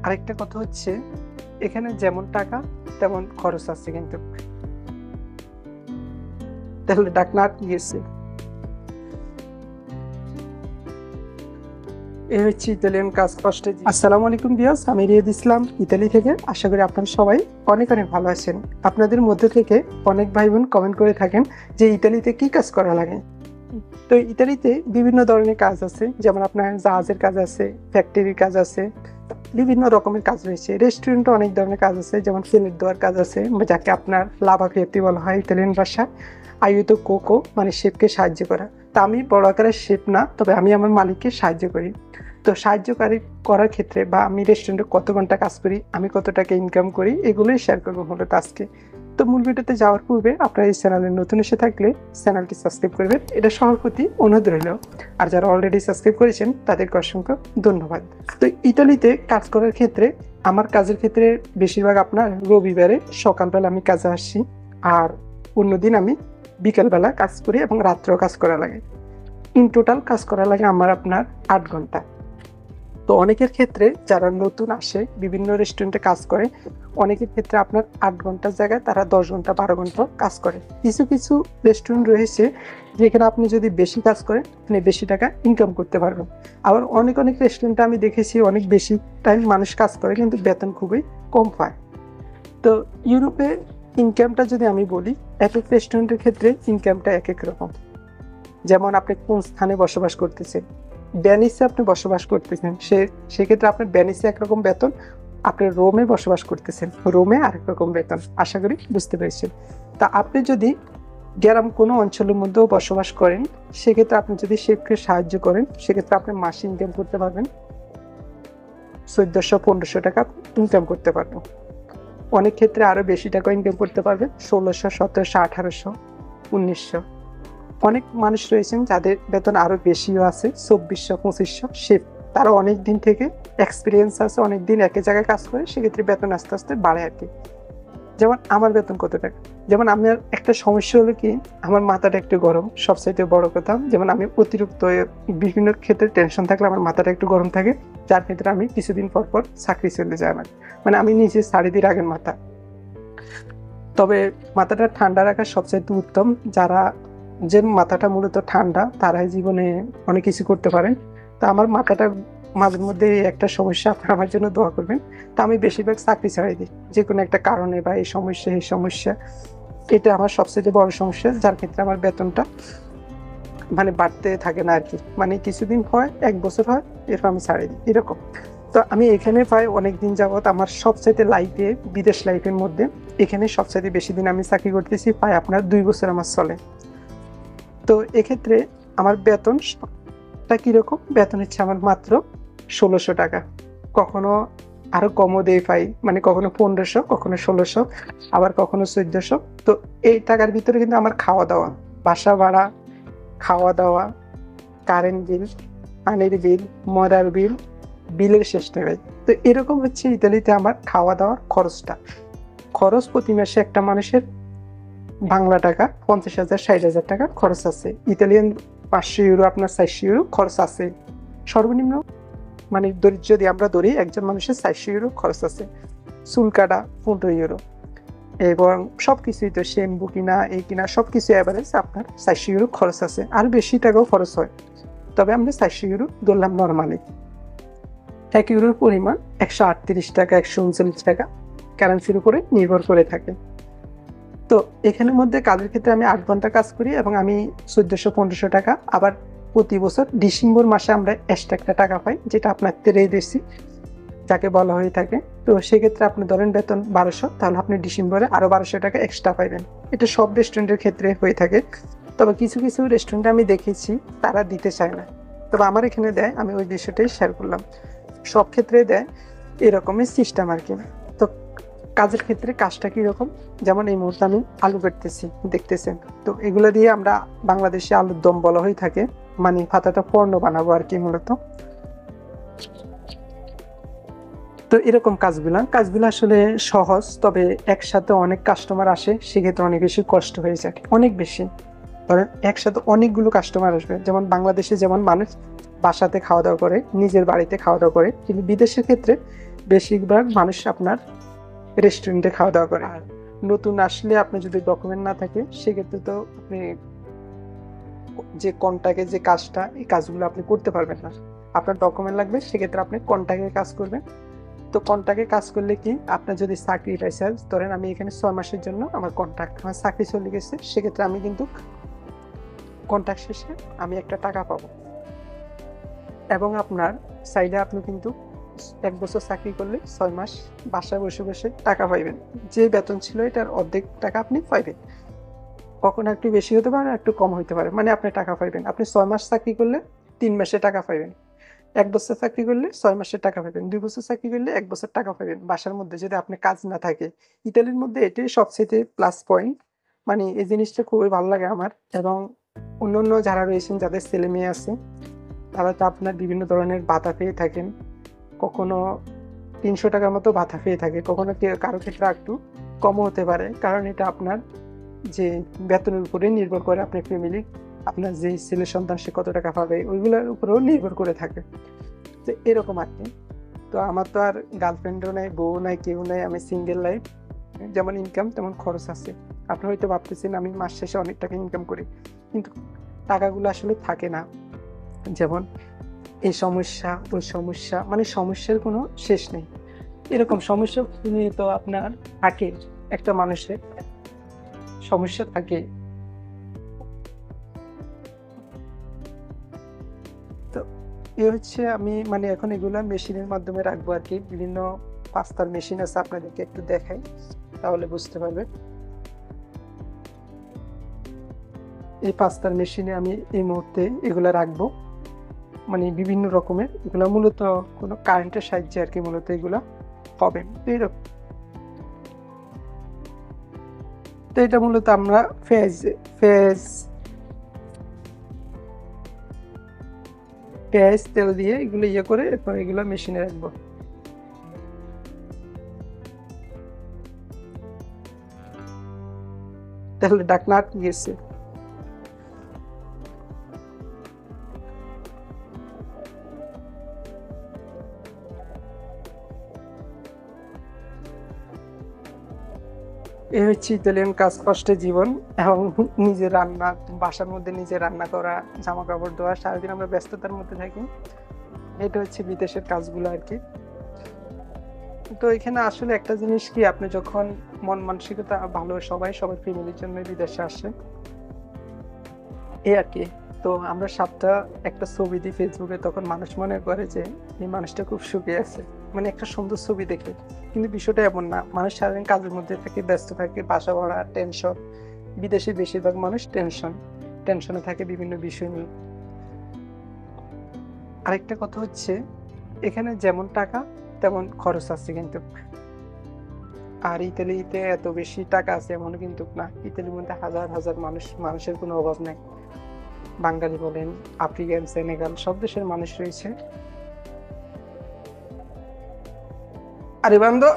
আরেকটা কথা হচ্ছে, এখানে যেমন টাকা তেমন খরচ আছে কিন্তু। তাহলে ডাক না আটকে গেছে। এই হচ্ছে ইতালিয়ান কাজ কষ্টে। আসসালামু আলাইকুম ভিউয়ার্স, আমি রিয়াদ ইসলাম ইতালি থেকে। আশা করি আপনারা সবাই অনেক অনেক ভালো আছেন। আপনাদের মধ্যে থেকে অনেক ভাই বোন কমেন্ট করে থাকেন যে ইতালিতে কি কাজ করা লাগে। তো ইতালিতে বিভিন্ন ধরনের কাজ আছে, যেমন আপনার জাহাজের কাজ আছে, ফ্যাক্টরির কাজ আছে, বিভিন্ন রকমের কাজ রয়েছে। রেস্টুরেন্টে অনেক ধরনের কাজ আছে, যেমন ফেলের দেওয়ার কাজ আছে, যাকে আপনার লাভা ফেতি বলা হয় ইতালিয়ান ভাষা। আইউতো কোকো মানে শেফকে সাহায্য করা। তা আমি বড় আকারের শেফ না, তবে আমি আমার মালিককে সাহায্য করি। তো সাহায্যকারী করার ক্ষেত্রে বা আমি রেস্টুরেন্টে কত ঘন্টা কাজ করি, আমি কত টাকা ইনকাম করি, এগুলোই শেয়ার করবো মূলত আজকে। তো মূল ভিডিওতে যাওয়ার পূর্বে আপনারা এই চ্যানেলে নতুন এসে থাকলে চ্যানেলটি সাবস্ক্রাইব করবেন, এটা সবার প্রতি অনুরোধ রইল। আর যারা অলরেডি সাবস্ক্রাইব করেছেন তাদেরকে অসংখ্য ধন্যবাদ। তো ইতালিতে কাজ করার ক্ষেত্রে আমার কাজের ক্ষেত্রে বেশিরভাগ আপনার রবিবারে সকালবেলা আমি কাজে আসছি, আর অন্যদিন আমি বিকেলবেলা কাজ করি এবং রাত্রেও কাজ করা লাগে। ইন টোটাল কাজ করা লাগে আমার আপনার 8 ঘন্টা। তো অনেকের ক্ষেত্রে যারা নতুন আসে বিভিন্ন রেস্টুরেন্টে কাজ করে, অনেকের ক্ষেত্রে আপনার 8 ঘন্টার জায়গায় তারা 10 ঘন্টা 12 ঘন্টা কাজ করে। কিছু কিছু রেস্টুরেন্ট রয়েছে যেখানে আপনি যদি বেশি কাজ করেন আপনি বেশি টাকা ইনকাম করতে পারবেন। আবার অনেক অনেক রেস্টুরেন্টে আমি দেখেছি অনেক বেশি টাইম মানুষ কাজ করে কিন্তু বেতন খুবই কম পায়। তো ইউরোপে ইনকামটা যদি আমি বলি, এক এক রেস্টুরেন্টের ক্ষেত্রে ইনকামটা এক এক রকম। যেমন আপনি কোন স্থানে বসবাস করতেছেন, ভ্যানিসে আপনি বসবাস করতেছেন, সেক্ষেত্রে আপনার ভ্যানিসে একরকম বেতন, আপনি রোমে বসবাস করতেছেন রোমে আরেক রকম বেতন। আশা করি বুঝতে পেরেছেন। তা আপনি যদি গ্রাম কোনো অঞ্চলের মধ্যেও বসবাস করেন, সেক্ষেত্রে আপনি যদি শেফকে সাহায্য করেন, সেক্ষেত্রে আপনি মাসে ইনকাম করতে পারবেন 1400-1500 টাকা ইনকাম করতে পারবেন। অনেক ক্ষেত্রে আরো বেশি টাকা ইনকাম করতে পারবেন, 1600, 1700, 1800, 1900। অনেক মানুষ রয়েছেন যাদের বেতন আরো বেশিও আছে, 2400, 2500। শেফ তারা অনেক দিন থেকে এক্সপিরিয়েন্স আছে, অনেক দিন একই জায়গায় কাজ করে, সেক্ষেত্রে বেতন আস্তে আস্তে বাড়ে আর কি। যেমন আমার বেতন কত টাকা, যেমন আমার একটা সমস্যা হলো কি, আমার মাথাটা একটু গরম, সবচাইতে বড় কথা। যেমন আমি অতিরিক্ত বিভিন্ন ক্ষেত্রে টেনশন থাকলে আমার মাথাটা একটু গরম থাকে, যার ক্ষেত্রে আমি কিছুদিন পর পর চাকরি চলে যায় আমার। মানে আমি নিজে ছাড়ি দিই আগের মাথা। তবে মাথাটা ঠান্ডা রাখা সবচাইতে উত্তম। যারা যে মাথাটা মূলত ঠান্ডা তারাই জীবনে অনেক কিছু করতে পারেন। তা আমার মাথাটা মাঝে মধ্যে একটা সমস্যা, আপনারা আমার জন্য দোয়া করবেন। তা আমি বেশিরভাগ চাকরি ছাড়াই দিই যে কোনো একটা কারণে, বা এই সমস্যা এটা আমার সবচেয়ে বড় সমস্যা, যার ক্ষেত্রে আমার বেতনটা মানে বাড়তে থাকে না আর কি। মানে কিছুদিন হয়, 1 বছর হয়, এরপর আমি ছাড়িয়ে দিই এরকম। তো আমি এখানে প্রায় অনেকদিন যাবত আমার সবচাইতে লাইফে, বিদেশ লাইফের মধ্যে এখানে সবচাইতে বেশি দিন আমি চাকরি করতেছি, প্রায় আপনার 2 বছর আমার চলে। তো এক্ষেত্রে আমার বেতনটা কিরকম, বেতন হচ্ছে আমার মাত্র 1600 টাকা। কখনো আরো কমও দিয়ে পাই, মানে কখনো 1500, কখনো 1600, আবার কখনো 1400। তো এই টাকার ভিতরে কিন্তু আমার খাওয়া দাওয়া, বাসা ভাড়া, খাওয়া দাওয়া, কারেন্ট বিল, পানির বিল, মরার বিল, বিলের শেষ নেই। তো এরকম হচ্ছে ইতালিতে আমার খাওয়া দাওয়ার খরচটা। খরচ প্রতি মাসে একটা মানুষের বাংলা টাকা 50,000 60,000 টাকা খরচ আছে। ইতালিয়ান 500 ইউরো আপনার 400 ইউরো খরচ আছে সর্বনিম্ন। মানে যদি আমরা ধরি একজন মানুষের 400 ইউরো খরচ আছে। চুল কাটা 15 ইউরো, এবং সবকিছুই তো শ্যাম্পু কিনা এই কিনা সবকিছু অ্যাভারেজ আপনার 400 ইউরো খরচ আছে। আর বেশি টাকাও খরচ হয়, তবে আমরা 400 ইউরো ধরলাম নর্মালি। 1 ইউরোর পরিমাণ 138 টাকা, 139 টাকা, কারেন্সির উপরে নির্ভর করে থাকে। তো এখানের মধ্যে কাজের ক্ষেত্রে আমি 8 ঘন্টা কাজ করি এবং আমি 1400-1500 টাকা। আবার প্রতি বছর ডিসেম্বর মাসে আমরা এক্সট্রা একটা টাকা পাই, যেটা আপনার রেদেশি যাকে বলা হয়ে থাকে। তো সেক্ষেত্রে আপনি ধরেন বেতন 1200, তাহলে আপনি ডিসেম্বরে আরো 1200 টাকা এক্সট্রা পাইবেন। এটা সব রেস্টুরেন্টের ক্ষেত্রে হয়ে থাকে, তবে কিছু কিছু রেস্টুরেন্টে আমি দেখেছি তারা দিতে চায় না, তবে আমার এখানে দেয়। আমি ওই বিষয়টাই শেয়ার করলাম, সব ক্ষেত্রে দেয়, এরকমই সিস্টেম আর কি। তো কাজের ক্ষেত্রে কাজটা কিরকম, যেমন এই মুহূর্তে আমি আলু কাটতেছি, দেখতেছেন। তো এগুলো দিয়ে আমরা বাংলাদেশে আলুর দম বলা হয়ে থাকে, মানে পাতাটা পর্ণ বানাবো আর কি মূলত। তো এরকম কাজগুলো আসলে সহজ, তবে একসাথে অনেক কাস্টমার আসে, সেক্ষেত্রে অনেক বেশি কষ্ট হয়ে যায়, অনেক বেশি। ধরেন একসাথে অনেকগুলো কাস্টমার আসবে, যেমন বাংলাদেশে যেমন মানুষ বাসাতে খাওয়া দাওয়া করে, নিজের বাড়িতে খাওয়া দাওয়া করে, কিন্তু বিদেশের ক্ষেত্রে বেশিরভাগ মানুষ আপনার রেস্টুরেন্টে খাওয়া দাওয়া করে। আর নতুন আসলে আপনার যদি ডকুমেন্ট না থাকে সেক্ষেত্রে তো আপনি যে কন্ট্রাক্টে যে কাজটা এই কাজগুলো আপনি করতে পারবেন না। আপনার ডকুমেন্ট লাগবে, সেক্ষেত্রে আপনি কন্ট্রাক্টে কাজ করবেন। তো কন্ট্রাক্টে কাজ করলে কি আপনার যদি চাকরি পাইছে, ধরেন আমি এখানে 6 মাসের জন্য আমার কন্ট্রাক্ট, আমার চাকরি চলে গেছে, সেক্ষেত্রে আমি কিন্তু কন্ট্রাক্ট শেষে আমি একটা টাকা পাবো। এবং আপনার চাইলে আপনি কিন্তু 1 বছর চাকরি করলে 6 মাস বাসায় বসে বসে টাকা পাইবেন। যে বেতন ছিল এটার অর্ধেক টাকা আপনি পাইবেন। কখনো একটু বেশি হতে পারে, একটু কম হইতে পারে, মানে আপনি টাকা পাইবেন। আপনি 6 মাস চাকরি করলে 3 মাসে টাকা পাইবেন। 1 বছর চাকরি করলে 6 মাসের টাকা পাবেন। 2 বছর চাকরি করলে 1 বছর টাকা পাবেন। বাসার মধ্যে যদি আপনার কাজ না থাকে। ইতালির মধ্যে এটাই সবচাইতে প্লাস পয়েন্ট। মানে এই জিনিসটা খুবই ভালো লাগে আমার। এবং অন্যান্য যারা রয়েছেন, যাদের ছেলে-মেয়ে আছে, তারা তো আপনার বিভিন্ন ধরনের ভাতা পেয়ে থাকেন। কখনো ৳300 মতো ভাতা পেয়ে থাকে। কখনো কারো ক্ষেত্রে একটু কমও হতে পারে। কারণ এটা আপনার যে বেতনের উপরে নির্ভর করে, আপনার ফ্যামিলি, আপনার যে ছেলে সন্তান সে কত টাকা পাবে ওইগুলোর উপরেও নির্ভর করে থাকে। তো এরকম আরকি। তো আমার তো আর গার্লফ্রেন্ডও নাই, বউ নাই, কেউ নাই। আমি সিঙ্গেল লাইফ। যেমন ইনকাম তেমন খরচ আছে। আপনি হয়তো ভাবতেছেন আমি মাস শেষে অনেক টাকা ইনকাম করি। কিন্তু টাকাগুলো আসলে থাকে না। যেমন এই সমস্যা, ওই সমস্যা, মানে সমস্যার কোনো শেষ নেই। এরকম সমস্যা তো আপনার থাকে, একটা মানুষের সমস্যা থাকে। তো হচ্ছে আমি মানে এখন এগুলা মেশিনের মাধ্যমে রাখবো আরকি। বিভিন্ন পাস্তার মেশিন আছে, আপনাদেরকে একটু দেখাই, তাহলে বুঝতে পারবেন। এই পাস্তার মেশিনে আমি এই মুহূর্তে এগুলা রাখবো। মানে বিভিন্ন রকমের, এগুলা মূলত কোনো কারেন্টের সাহায্যে আরকি মূলত এগুলা হবে। তো এটা মূলত আমরা ফেজ পেঁয়াজ তেল দিয়ে এগুলো করে এরপর এগুলো মেশিনে রাখবো। তাহলে ঢাকনা আটকে গেছে। এই হচ্ছে ইতালিয়ান কাজ কষ্টের জীবন। এবং নিজে রান্না, বাসার মধ্যে নিজে রান্না করা, জামা কাপড় ধোয়া, সারাদিন আমরা ব্যস্ততার মধ্যে থাকি। এটা হচ্ছে বিদেশের কাজগুলো আরকি। তো এখানে আসলে একটা জিনিস কি, আপনি যখন মন মানসিকতা ভালো, সবার ফ্যামিলির জন্য বিদেশে আসে এই আরকি। তো আমরা একটা ছবি দিই ফেসবুকে, তখন মানুষ মনে করে যে এই মানুষটা খুব সুখী আছে। মানে একটা সুন্দর ছবি দেখে। কিন্তু বিষয়টা এমন না। মানুষ সারাদিন কাজের মধ্যে থাকে, ব্যস্ত থাকে, বাসা ভাড়া, টেনশন। বিদেশে বেশিরভাগ মানুষ টেনশনে থাকে বিভিন্ন বিষয় নিয়ে। আরেকটা কথা হচ্ছে, এখানে যেমন টাকা তেমন খরচ আছে কিন্তু। আর ইতালিতে এত বেশি টাকা আছে এমনও কিন্তু না। ইতালির মধ্যে হাজার মানুষের কোনো অভাব নাই। বাঙালি বলেন, আফ্রিকান, সেনেগাল সব দেশের মানুষ রয়েছে। আরে বান্দো!